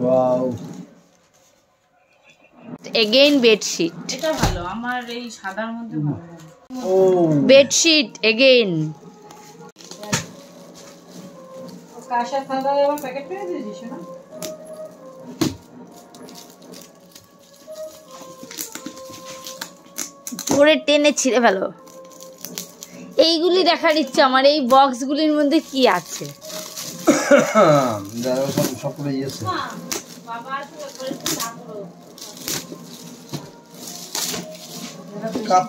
Wow, again bedsheet. এটা ভালো, আমার এই সাদার মধ্যে ভালো লাগে। ও বেডশিট এগেইন। কাঁসা থালা আবার প্যাকেট পেয়ে দিয়েছিস না? ধরে টেনে ছিঁড়ে ফেলো। এইগুলি দেখার ইচ্ছা আমার, এই বক্সগুলির মধ্যে কি আছে। সব করে দিয়েছে।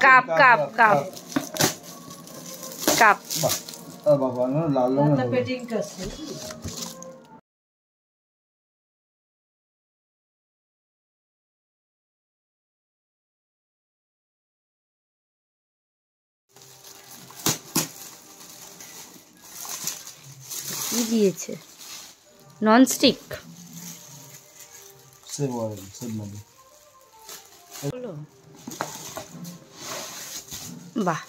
Cup cup cup cup. বাবা না লাল রঙের পেটিং কাছে কি দিয়েছে? ননস্টিক। সেভ অয়েল, সেভ মানি। বাহ,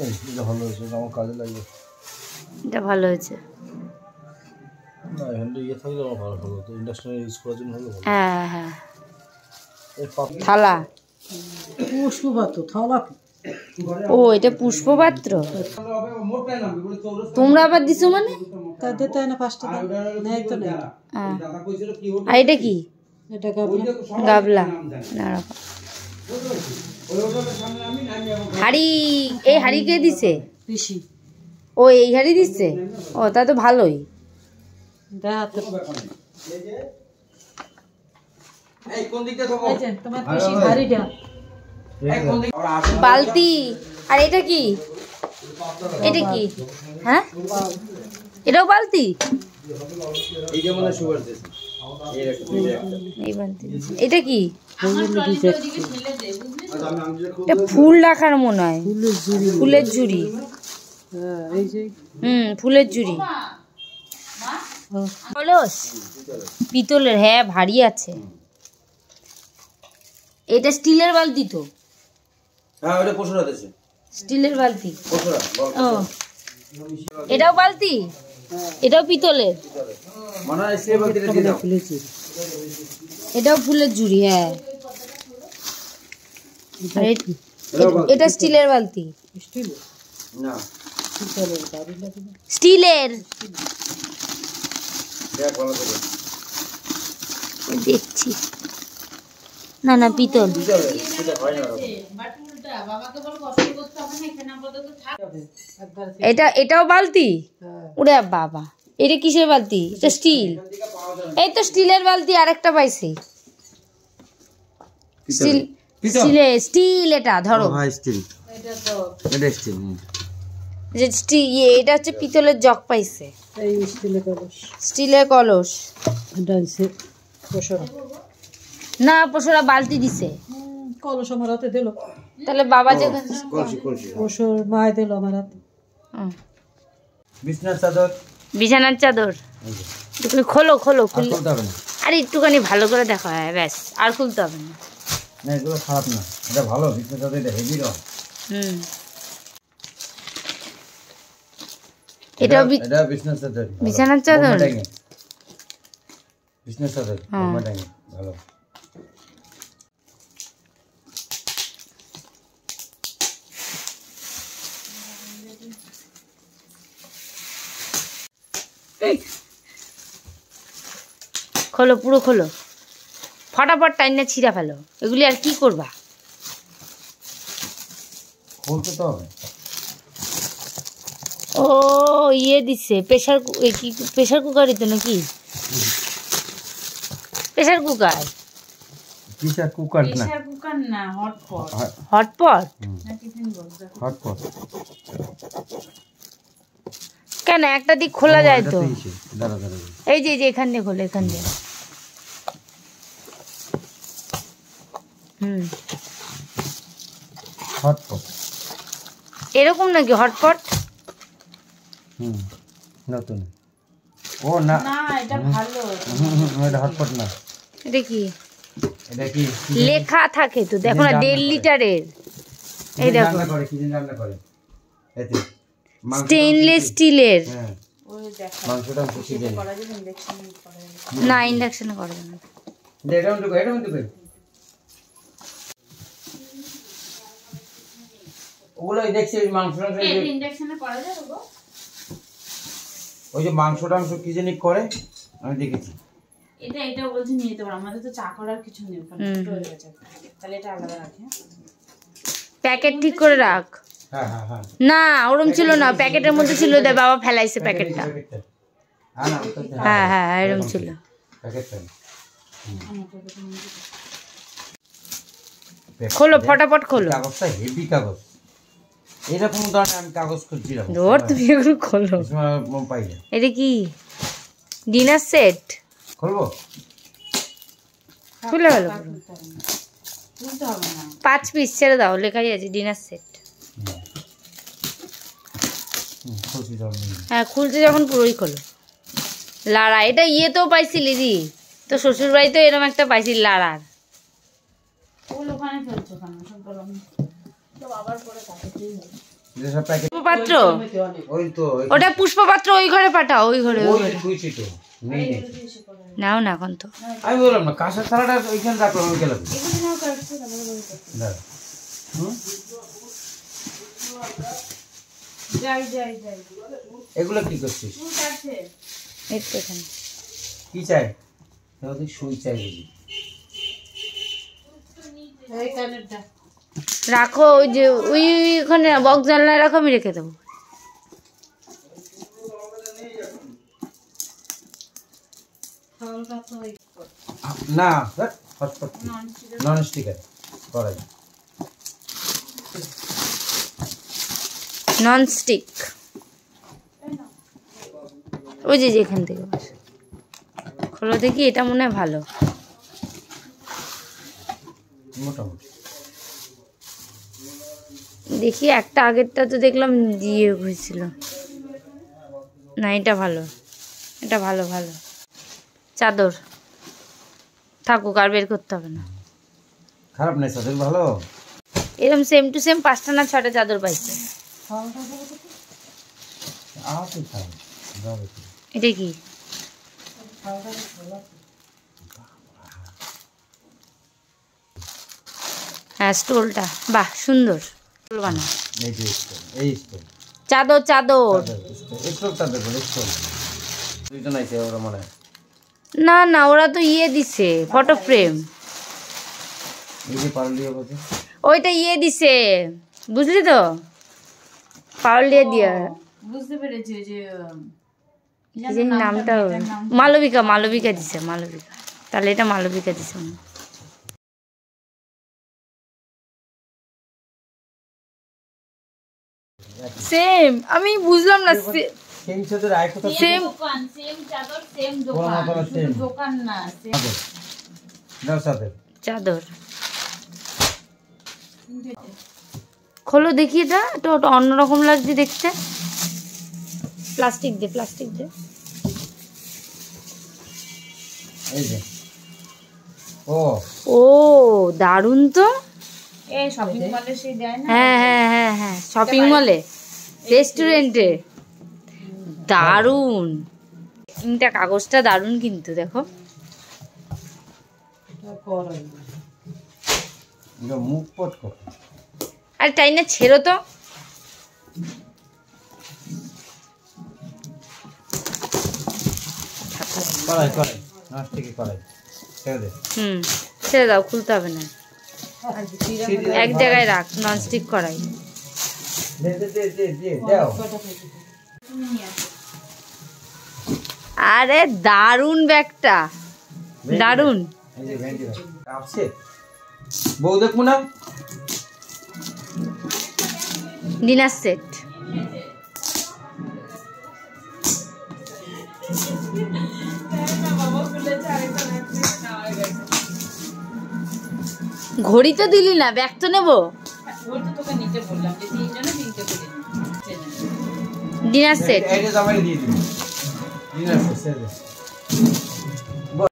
এই এটা ভালো হয়েছে, এটা আমার কাজে লাগবে। এটা ভালো হয়েছে। না হ্যান্ডে ইয়ে থাকলে আমার ভালো হলো, তো ইন্ডাকশনে ইউজ করার জন্য হলো ভালো। হ্যাঁ হ্যাঁ। এই পাত্র থালা। পুষ্পপাত্র থালা। ও এটা পুষ্পপাত্র। তোমরা আবার দিছো মানে? তাদের তাই না 5 টাকা নেই তো নেই। আর এটা কি? এটা গাবলা। গাবলা না হাড়ি। এই হাড়ি কে দিছে? পিসি। ও এই হাড়ি দিচ্ছে? ও তা তো ভালোই। দেখাতে এই কোন দিকটা থাকো? এই যে তোমার পিসি হাড়িটা। বালতি। আর এটা কি? এটা কি? হ্যাঁ এটাও বালতি? এই যে মানে সুগার দিছে। এই বালতি। এটা কি? আচ্ছা আমি যে এটা ফুল রাখার মনে হয়। ফুলের ঝুড়ি। হ্যাঁ এই যে ফুলের ঝুড়ি। কলস পিতলের, হ্যাঁ ভারী আছে। এটা স্টিলের বালতি তো? হ্যাঁ ওটা পশুরা দিছে। স্টিলের বালতি। পশুরা ও এটাও বালতি? এটাও পিতলের? মানে সেই বালতিটা দিয়ে দাও। এটাও ফুলের ঝুড়ি। হ্যাঁ এটা স্টিলের বালতি। স্টিল না পিতলের বাড়ি লাগে। স্টিলের। দেখ ভালো করে। দেখছি। না না পিতল। সেটা হয় না। বাট উল্টা বাবাকে বল কষ্ট করতে হবে না, এখানে আপাতত থাক। এটাও বালতি? ওরে বাবা, এটা কিসের বালতি? এটা স্টিল। এই তো স্টিলের বালতি আরেকটা পাইছি। Steel steel. এটা ধরো। হ্যাঁ স্টিল। এটা তো এটা স্টিল। যে এটা হচ্ছে পিতলের জগ পাইছে। এই স্টিলের কলস। স্টিলের কলস। এটা হচ্ছে পশরা। না পশুরা বালতি দিছে। কলস আমার হাতে দিল। তাহলে বাবা যখন কলসি কলসি। পশুর মায় দিল আমার হাতে। বিছনার চাদর। বিছানার চাদর। তুমি খোলো খোলো খুলে। খুলতে হবে না। আরে একটুখানি ভালো করে দেখো। হ্যাঁ ব্যাস, আর খুলতে হবে না। না এগুলো খারাপ না, এটা ভালো। বিছনার চাদর এটা হেভি রং। এটা বিছনার চাদর। বিছানার চাদর। বিছনার চাদর ভালো। খোলো পুরো খোলো, ফটাফট টাইনা ছিঁড়া ফেলো। এগুলি আর কি করবা? খুলতে তো হবে। ও ইয়ে দিচ্ছে প্রেশার কুকারই তো নাকি? Pressure cooker. প্রেশার কুকার না, প্রেসার কুকার না, হটপট। হটপট না টিফিন বক্স। হটপট কেন? একটা দিক খোলা যায় তো। দাঁড়া দাঁড়া। এই যে এখান দিয়ে খোলো, এখান দিয়ে। হটপট এরকম নাকি হটপট? নতুন। ও না না এটা ভালো। এটা হটপট না। এটা কি? এটা কি লেখা থাকে তো, দেখো না 1.5 লিটারের। এই দেখো রান্না করে, কি রান্না করে এতে? স্টেইনলেস স্টিলের। হ্যাঁ ওই দেখা মাংসটা কি জানি করা যাবে ইন্ডাকশনে করা যাবে না ইন্ডাকশনে করবে না। এটা মধ্যে ওগুলো দেখছি মাংসটা ইন্ডাকশনে করা যাবে গো। ওই যে মাংস টাংস কি জানি করে আমি দেখেছি। এটা বলছে নিয়ে যেতে পারো, আমাদের তো চা করার কিছু নেই ওখানে, ছোট হয়ে গেছে। তাহলে এটা আলাদা রাখি। প্যাকেট ঠিক করে রাখ। হ্যাঁ হ্যাঁ হ্যাঁ না ওরম ছিল না, প্যাকেটের মধ্যে ছিল, দে বাবা ফেলাইছে প্যাকেটটা। হ্যাঁ না হ্যাঁ হ্যাঁ এরকম ছিল। প্যাকেটটা খোলো ফটাফট খোলো। কাগজটা হেভি কাগজ, এরকম ধরনের আমি কাগজ খুঁজছিলাম। ধর তুমি এগুলো খোলো। পাই না। এটা কি ডিনার সেট? খুলবো? খুলে গেল। বুঝতে হবে না 5 পিস ছেড়ে দাও, লেখাই আছে ডিনার সেট। খুশি দাও। হ্যাঁ খুলছে যখন পুরোই খোলো। লাড়া এটা ইয়েতেও পাইছিলি দি, তো শ্বশুর বাড়িতে এরকম একটা পাইছিলি লাড়ার। ওগুলো ওখানে ফেলছো কেন? সব বলো তো আবার পরে কাটতেই হবে। যেসব প্যাকেট পুষ্পপাত্র, ওই তো ওটা পুষ্পপাত্র ওই ঘরে পাঠাও, ওই ঘরে। ওই খুঁজছি তো নেই নেই। নাও না এখন তো। আমি বললাম না কাঁসার থালাটা ওইখানে রাখলাম, আমি গেলাম এগুলো নাও কাটছো না বলো বলো। দাঁড়া। যাই এগুলো কি করছিস? ফুল কাটছে এই তো এখানে। কি চাই? তাহলে সুই চাই বুঝি। এই কানেরটা রাখো, ওই যে ওই ওখানে বক্স জানলায় রাখো, আমি রেখে দেবো। হালকা তো ওই না হটপট নন স্টিকার করাই। নন স্টিক ওই যে যেখান থেকে বসে। খোলো দেখি, এটা মনে হয় ভালো। মোটামুটি দেখি একটা আগেরটা তো দেখলাম দিয়ে হয়েছিল না, এটা ভালো, এটা ভালো ভালো। চাদর থাকুক, আর বের করতে হবে না। খারাপ নাই চাদর, ভালো। এরকম সেম টু সেম 5টা না 6টা চাদর পাইছে। এটা কি? হ্যাঁ স্টোলটা বাহ সুন্দর। স্টোল বানা এই যে স্টোল, এই স্টোল চাদর চাদর। স্টোল চাদর বলে স্টোল। দুইটা নাইছে ওরা মনে হয়। না না ওরা তো ইয়ে দিছে ফটো ফ্রেম, এই যে পারলিয়া বলছে ওইটা ইয়ে দিছে বুঝলি তো, পাউলিয়া দিয়া। বুঝতে পেরেছি যে কি জানি নামটা, মালবিকা, মালবিকা দিছে, মালবিকা। তাহলে এটা মালবিকা দিছে। সেম, আমি বুঝলাম না। সেম চাদর আই কথা সেম দোকান, সেম চাদর, সেম বড় দোকান, মাথার শুধু same। দোকান না সেম। দাও চাদর। চাদর খোলো দেখি, এটা এটা ওটা অন্যরকম লাগছে দেখতে। প্লাস্টিক দে, প্লাস্টিক দে। এই যে ও ও দারুণ তো। এই শপিং মলে সেই দেয় না। হ্যাঁ হ্যাঁ হ্যাঁ হ্যাঁ শপিং মলে, রেস্টুরেন্টে। দারুণ, এটা কাগজটা দারুণ কিন্তু দেখো। এটা মুখ পট কর। আর তাই না, ছেড়ো তো। করাই করাই নষ্ট থেকে করাই ছেড়ে দে। ছেড়ে দাও, খুলতে হবে না, এক জায়গায় রাখ। ননস্টিক কড়াই। দে দে দে দে দে দাও। আরে দারুণ ব্যাগটা, দারুণ। এই যে ভেন্ডি ভাই কাপছে বউ দেখবো না। Dinner set. ঘড়ি তো দিলি না, ব্যাগ তো নেবো। ওই তো তোকে নিতে বললাম যে তিনজনে তিনটে করে ডিনার সেট। এইটা জামাই দিয়ে দিবি। ডিনার সেট ছেড়ে দে।